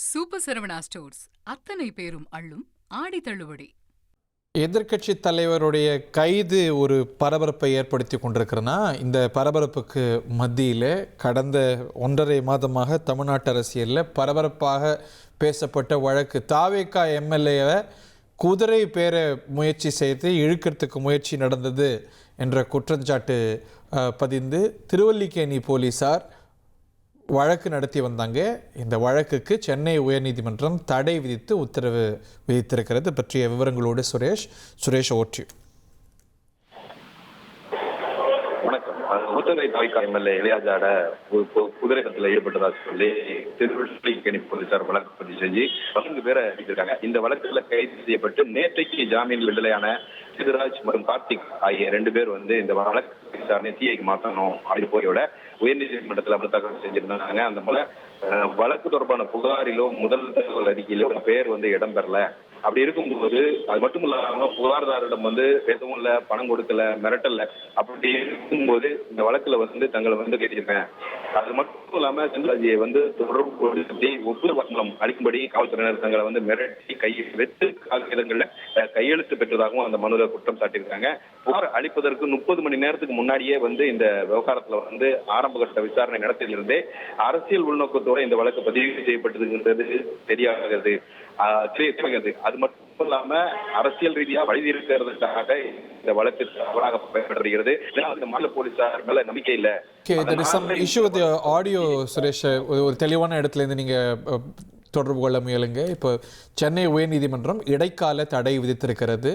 Super Saravana stores அத்தனை பேரும் அள்ளும் ஆடி தள்ளுபடி. எதிர்க்கட்சி தலைவருடைய கைது ஒரு பரபரப்பை ஏற்படுத்தி கொண்டிருக்கிறனா, இந்த பரபரப்புக்கு மத்தியில் கடந்த 1.5 மாதமாக தமிழ்நாட்டு அரசியலில் பரபரப்பாக பேசப்பட்ட வழக்கு தாவேகா எம்எல்ஏவை குதிரை பேர முயற்சி செய்து இழுக்கிறதுக்கு முயற்சி நடந்தது என்ற குற்றச்சாட்டு பதிந்து திருவல்லிக்கேணி போலீஸார் வழக்கு நடத்தி வந்தாங்க. இந்த வழக்குக்கு சென்னை உயர்நீதிமன்றம் தடை விதித்து உத்தரவு விதித்திருக்கிறது. பற்றிய விவரங்களோடு சுரேஷ் ஓற்றி. வணக்கம். ஊத்தங்கரை தாய்க்கா எம்எல்ஏ இளையாஜாட குதிரைகத்தில் ஈடுபட்டதாக சொல்லி திருவள்ளிக்கேணி போலீசார் வழக்கு பதிவு செஞ்சு 4 பேரை அடித்திருக்காங்க. இந்த வழக்குல கைது செய்யப்பட்டு நேற்றைக்கு ஜாமீன் விடுதலையான சிவராஜ் மற்றும் கார்த்திக் ஆகிய 2 பேர் இந்த வழக்கு விசாரணை சிஐக்கு மாற்றணும் அப்படின்னு போயோட உயர்நீதிமன்றத்தில் அமர்த்தாக்கல் செஞ்சிருந்தாங்க. அந்த போல வழக்கு தொடர்பான புகாரிலோ முதல் தகவல் அறிக்கையிலோ பேர் இடம்பெறல. அப்படி இருக்கும்போது அது மட்டும் இல்லாம புகார்தாரிடம் எதுவும் இல்ல, பணம் கொடுக்கல, மிரட்டல. அப்படி இருக்கும்போது இந்த வழக்குல தங்களை கேட்டிருக்கேன். அது மட்டும் இல்லாம செந்தில்ராஜியை தொடர்பு கொடுத்து ஒப்புதல் வாக்குமூலம் அளிக்கும்படி காவல்துறையினர் தங்களை மிரட்டி வெற்று காகிதங்கள்ல கையெழுத்து பெற்றதாகவும் அந்த மனுவை குற்றம் சாட்டியிருக்காங்க. புகார் அளிப்பதற்கு 30 மணி நேரத்துக்கு முன்னாடியே இந்த விவகாரத்துல ஆரம்பகட்ட விசாரணை நடத்திலிருந்தே அரசியல் உள்நோக்கத்தோட இந்த வழக்கு பதிவு செய்யப்பட்டதுன்றது தெரியாகிறது. அது மட்டும் இல்லாம அரசியல் ரீதியா வழி இருக்கிறதுக்காக இந்த வழக்கு தவறாக பயன்படுகிறது. மாநில போலீசார் மேல நம்பிக்கை இல்ல. ஆடியோ சுரேஷ், ஒரு தெளிவான இடத்துல இருந்து நீங்க தொடர்பு கொள்ள முயலுங்க. இப்போ சென்னை உயர்நீதிமன்றம் இடைக்கால தடை விதித்திருக்கிறது.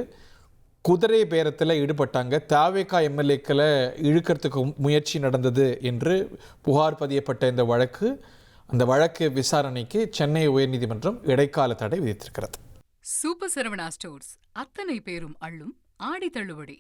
குதிரை பேரத்தில் ஈடுபட்டாங்க, தாவேகா எம்எல்ஏக்களை இழுக்கிறதுக்கு முயற்சி நடந்தது என்று புகார் பதியப்பட்ட இந்த வழக்கு, அந்த வழக்கு விசாரணைக்கு சென்னை உயர்நீதிமன்றம் இடைக்கால தடை விதித்திருக்கிறது. சூப்பர் சரவணா ஸ்டோர்ஸ் அத்தனை பேரும் அள்ளும் ஆடி தள்ளுபடி.